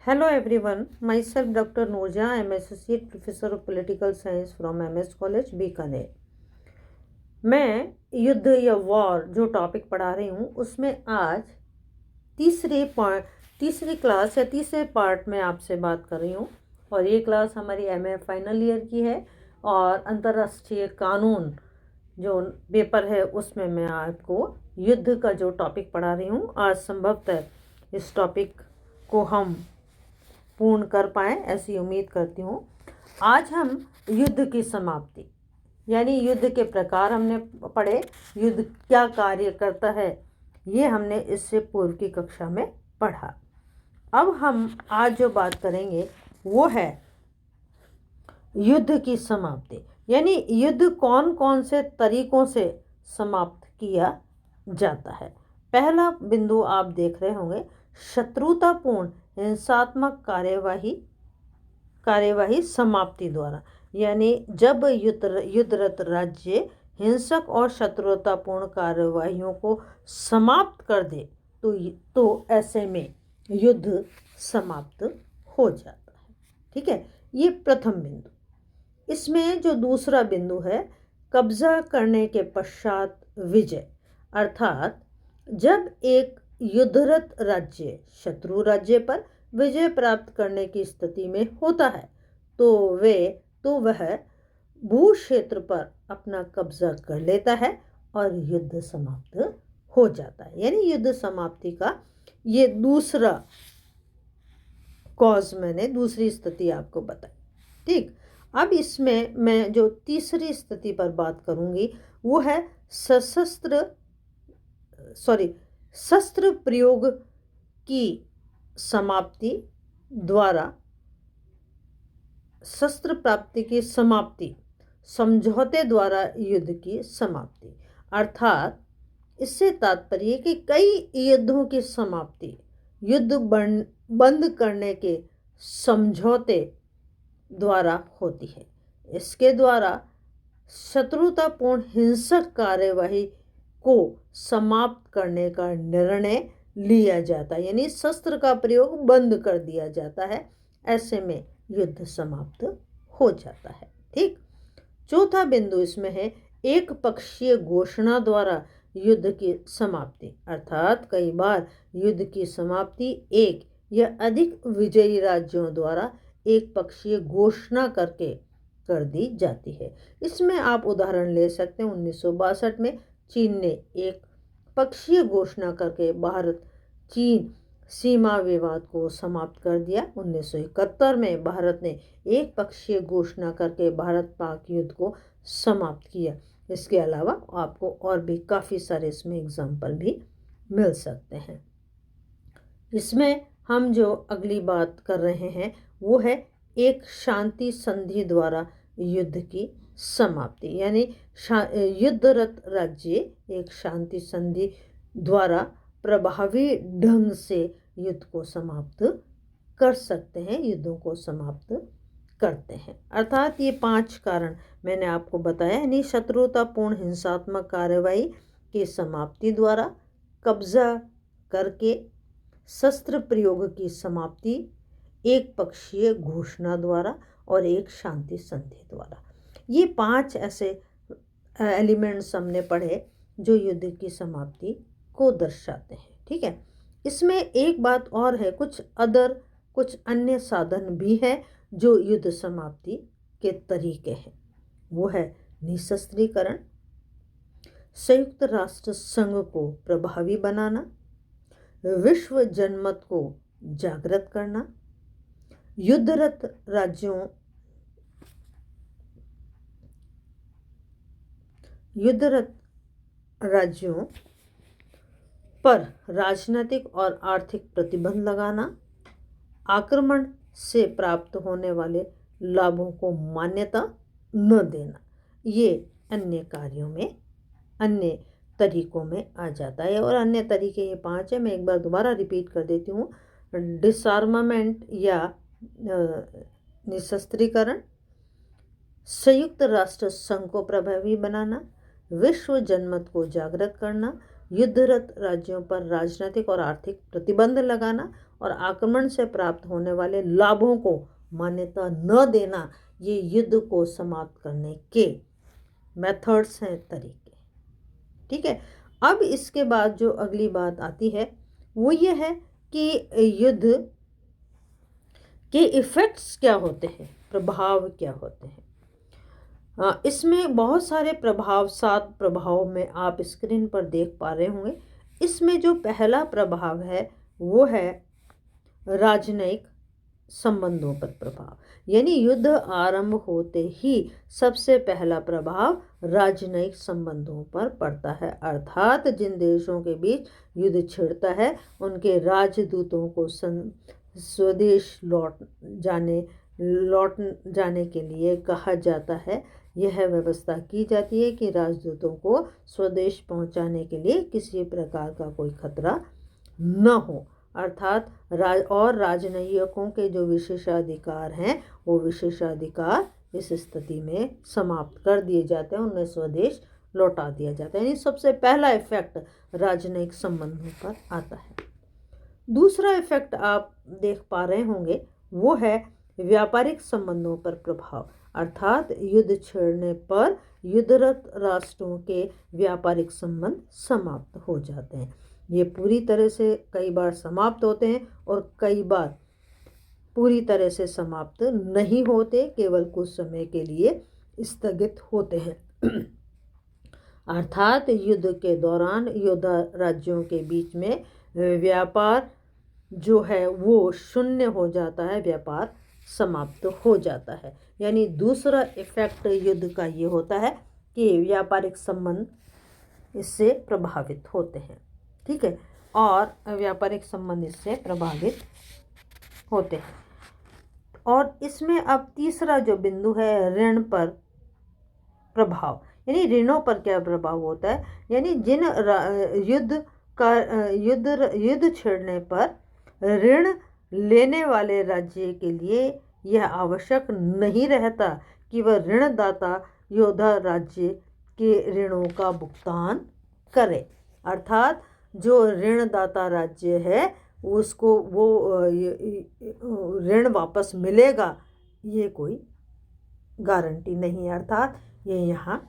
Hello everyone, myself Dr. Noorja. I am Associate Professor of Political Science from MS College, Bikaner. मैं युद्ध या war जो topic पढ़ा रही हूँ उसमें आज तीसरी क्लास या तीसरे पार्ट में आपसे बात कर रही हूँ। और ये क्लास हमारी MA फाइनल ईयर की है और अंतर्राष्ट्रीय कानून जो पेपर है उसमें मैं आपको युद्ध का जो टॉपिक पढ़ा रही हूँ। आज संभवतः इस टॉपिक को हम पूर्ण कर पाएँ ऐसी उम्मीद करती हूँ। आज हम युद्ध की समाप्ति यानी युद्ध के प्रकार हमने पढ़े, युद्ध क्या कार्य करता है ये हमने इससे पूर्व की कक्षा में पढ़ा। अब हम आज जो बात करेंगे वो है युद्ध की समाप्ति, यानी युद्ध कौन कौन से तरीकों से समाप्त किया जाता है। पहला बिंदु आप देख रहे होंगे, शत्रुतापूर्ण हिंसात्मक कार्यवाही समाप्ति द्वारा, यानी जब युद्धरत राज्य हिंसक और शत्रुतापूर्ण कार्यवाहियों को समाप्त कर दे तो ऐसे में युद्ध समाप्त हो जाता है। ठीक है, ये प्रथम बिंदु। इसमें जो दूसरा बिंदु है, कब्जा करने के पश्चात विजय, अर्थात जब एक युद्धरत राज्य शत्रु राज्य पर विजय प्राप्त करने की स्थिति में होता है तो वह भू क्षेत्र पर अपना कब्जा कर लेता है और युद्ध समाप्त हो जाता है। यानी युद्ध समाप्ति का ये दूसरा कॉज मैंने दूसरी स्थिति आपको बताई। ठीक, अब इसमें मैं जो तीसरी स्थिति पर बात करूंगी वो है शस्त्र प्रयोग की समाप्ति द्वारा, शस्त्र प्राप्ति की समाप्ति, समझौते द्वारा युद्ध की समाप्ति। अर्थात इससे तात्पर्य कि कई युद्धों की समाप्ति युद्ध बंद करने के समझौते द्वारा होती है। इसके द्वारा शत्रुतापूर्ण हिंसक कार्यवाही को समाप्त करने का निर्णय लिया जाता है, यानी शस्त्र का प्रयोग बंद कर दिया जाता है। ऐसे में युद्ध समाप्त हो जाता है। ठीक, चौथा बिंदु इसमें है एक पक्षीय घोषणा द्वारा युद्ध की समाप्ति, अर्थात कई बार युद्ध की समाप्ति एक या अधिक विजयी राज्यों द्वारा एक पक्षीय घोषणा करके कर दी जाती है। इसमें आप उदाहरण ले सकते हैं, 1962 में चीन ने एक पक्षीय घोषणा करके भारत चीन सीमा विवाद को समाप्त कर दिया। 1971 में भारत ने एक पक्षीय घोषणा करके भारत पाक युद्ध को समाप्त किया। इसके अलावा आपको और भी काफ़ी सारे इसमें एग्जाम्पल भी मिल सकते हैं। इसमें हम जो अगली बात कर रहे हैं वो है एक शांति संधि द्वारा युद्ध की समाप्ति, यानी युद्धरत राज्य एक शांति संधि द्वारा प्रभावी ढंग से युद्ध को समाप्त कर सकते हैं, युद्धों को समाप्त करते हैं। अर्थात ये 5 कारण मैंने आपको बताया, यानी शत्रुतापूर्ण हिंसात्मक कार्यवाही की समाप्ति द्वारा, कब्जा करके, शस्त्र प्रयोग की समाप्ति, एक पक्षीय घोषणा द्वारा और एक शांति संधि द्वारा। ये 5 ऐसे एलिमेंट्स हमने पढ़े जो युद्ध की समाप्ति को दर्शाते हैं। ठीक है, इसमें एक बात और है, कुछ अन्य साधन भी हैं जो युद्ध समाप्ति के तरीके हैं। वो है निशस्त्रीकरण, संयुक्त राष्ट्र संघ को प्रभावी बनाना, विश्व जनमत को जागृत करना, युद्धरत राज्यों पर राजनीतिक और आर्थिक प्रतिबंध लगाना, आक्रमण से प्राप्त होने वाले लाभों को मान्यता न देना। ये अन्य तरीकों में आ जाता है। और अन्य तरीके ये 5 है, मैं एक बार दोबारा रिपीट कर देती हूँ। डिसआर्मामेंट या निशस्त्रीकरण, संयुक्त राष्ट्र संघ को प्रभावी बनाना, विश्व जनमत को जागृत करना, युद्धरत राज्यों पर राजनीतिक और आर्थिक प्रतिबंध लगाना और आक्रमण से प्राप्त होने वाले लाभों को मान्यता न देना, ये युद्ध को समाप्त करने के मेथड्स हैं, तरीके। ठीक है। अब इसके बाद जो अगली बात आती है वो ये है कि युद्ध के इफ़ेक्ट्स क्या होते हैं, प्रभाव क्या होते हैं। इसमें बहुत सारे प्रभाव, 7 प्रभाव में आप स्क्रीन पर देख पा रहे होंगे। इसमें जो पहला प्रभाव है वो है राजनयिक संबंधों पर प्रभाव, यानी युद्ध आरंभ होते ही सबसे पहला प्रभाव राजनयिक संबंधों पर पड़ता है। अर्थात जिन देशों के बीच युद्ध छिड़ता है उनके राजदूतों को स्वदेश लौट जाने के लिए कहा जाता है। यह व्यवस्था की जाती है कि राजदूतों को स्वदेश पहुंचाने के लिए किसी प्रकार का कोई खतरा न हो। अर्थात राजनयिकों के जो विशेषाधिकार हैं वो विशेषाधिकार इस स्थिति में समाप्त कर दिए जाते हैं, उन्हें स्वदेश लौटा दिया जाता है। यानी सबसे पहला इफेक्ट राजनयिक संबंधों पर आता है। दूसरा इफेक्ट आप देख पा रहे होंगे वो है व्यापारिक संबंधों पर प्रभाव। अर्थात युद्ध छेड़ने पर युद्धरत राष्ट्रों के व्यापारिक संबंध समाप्त हो जाते हैं। ये पूरी तरह से कई बार समाप्त होते हैं और कई बार पूरी तरह से समाप्त नहीं होते, केवल कुछ समय के लिए स्थगित होते हैं। अर्थात युद्ध के दौरान योद्धा राज्यों के बीच में व्यापार जो है वो शून्य हो जाता है, व्यापार समाप्त हो जाता है। यानी दूसरा इफेक्ट युद्ध का ये होता है कि व्यापारिक संबंध इससे प्रभावित होते हैं। ठीक है, और व्यापारिक संबंध इससे प्रभावित होते हैं। और इसमें अब तीसरा जो बिंदु है ऋण पर प्रभाव, यानी ऋणों पर क्या प्रभाव होता है। यानी जिन युद्ध छेड़ने पर ऋण लेने वाले राज्य के लिए यह आवश्यक नहीं रहता कि वह ऋणदाता योद्धा राज्य के ऋणों का भुगतान करे। अर्थात जो ऋणदाता राज्य है उसको वो ऋण वापस मिलेगा ये कोई गारंटी नहीं है। अर्थात ये यहाँ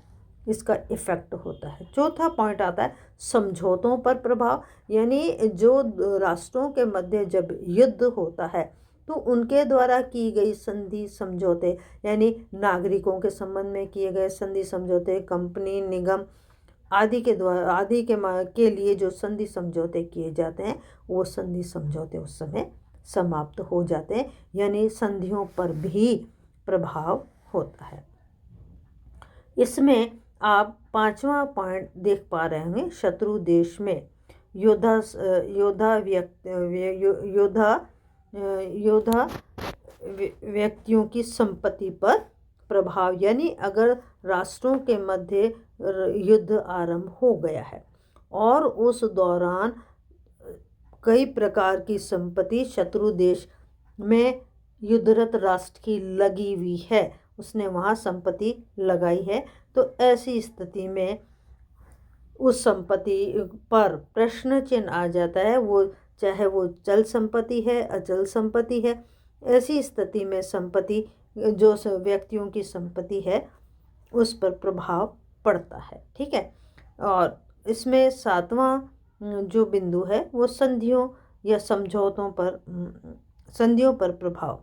इसका इफेक्ट होता है। चौथा पॉइंट आता है समझौतों पर प्रभाव, यानी जो राष्ट्रों के मध्य जब युद्ध होता है तो उनके द्वारा की गई संधि समझौते, यानी नागरिकों के संबंध में किए गए संधि समझौते, कंपनी, निगम आदि के लिए जो संधि समझौते किए जाते हैं वो संधि समझौते उस समय समाप्त हो जाते हैं। यानी संधियों पर भी प्रभाव होता है। इसमें आप 5वां पॉइंट देख पा रहे होंगे, शत्रु देश में योद्धा व्यक्तियों की संपत्ति पर प्रभाव। यानी अगर राष्ट्रों के मध्य युद्ध आरंभ हो गया है और उस दौरान कई प्रकार की संपत्ति शत्रु देश में युद्धरत राष्ट्र की लगी हुई है, उसने वहाँ संपत्ति लगाई है, तो ऐसी स्थिति में उस संपत्ति पर प्रश्न चिन्ह आ जाता है। वो चाहे वो चल संपत्ति है, अचल संपत्ति है, ऐसी स्थिति में संपत्ति जो व्यक्तियों की संपत्ति है उस पर प्रभाव पड़ता है। ठीक है, और इसमें 7वां जो बिंदु है वो संधियों या समझौतों पर प्रभाव।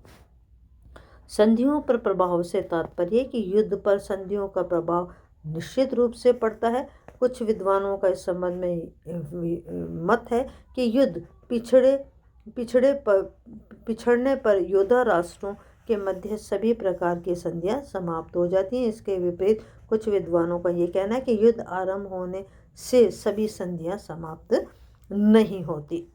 संधियों पर प्रभाव से तात्पर्य कि युद्ध पर संधियों का प्रभाव निश्चित रूप से पड़ता है। कुछ विद्वानों का इस संबंध में मत है कि युद्ध पिछड़ने पर योद्धा राष्ट्रों के मध्य सभी प्रकार की संधियां समाप्त हो जाती हैं। इसके विपरीत कुछ विद्वानों का ये कहना है कि युद्ध आरंभ होने से सभी संधियां समाप्त नहीं होती।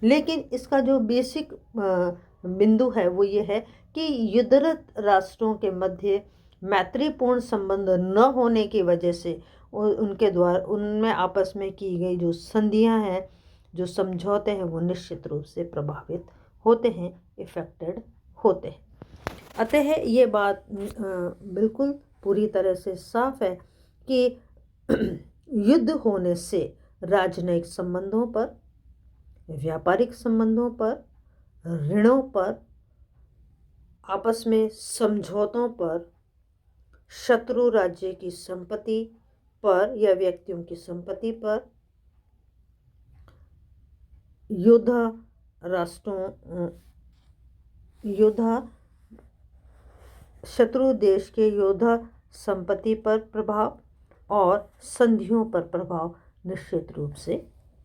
लेकिन इसका जो बेसिक बिंदु है वो ये है कि युद्धरत राष्ट्रों के मध्य मैत्रीपूर्ण संबंध न होने की वजह से उनके द्वारा उनमें आपस में की गई जो संधियां हैं, जो समझौते हैं, वो निश्चित रूप से प्रभावित होते हैं, इफेक्टेड होते हैं। अतः ये बात बिल्कुल पूरी तरह से साफ है कि युद्ध होने से राजनयिक संबंधों पर, व्यापारिक संबंधों पर, ऋणों पर, आपस में समझौतों पर, शत्रु राज्य की संपत्ति पर या व्यक्तियों की संपत्ति पर, योद्धा राष्ट्रों योद्धा शत्रु देश के योद्धा संपत्ति पर प्रभाव और संधियों पर प्रभाव निश्चित रूप से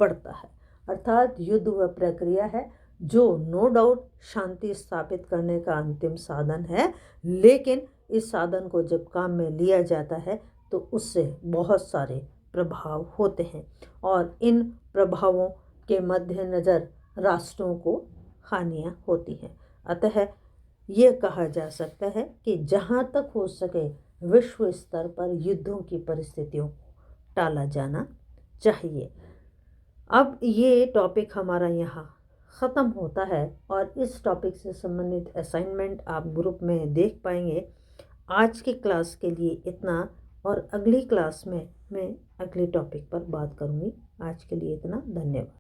पड़ता है। अर्थात युद्ध वह प्रक्रिया है जो नो डाउट शांति स्थापित करने का अंतिम साधन है, लेकिन इस साधन को जब काम में लिया जाता है तो उससे बहुत सारे प्रभाव होते हैं और इन प्रभावों के मद्देनज़र राष्ट्रों को हानियाँ होती हैं। अतः ये कहा जा सकता है कि जहाँ तक हो सके विश्व स्तर पर युद्धों की परिस्थितियों को टाला जाना चाहिए। अब ये टॉपिक हमारा यहाँ ख़त्म होता है और इस टॉपिक से संबंधित असाइनमेंट आप ग्रुप में देख पाएंगे। आज की क्लास के लिए इतना और अगली क्लास में मैं अगले टॉपिक पर बात करूँगी। आज के लिए इतना, धन्यवाद।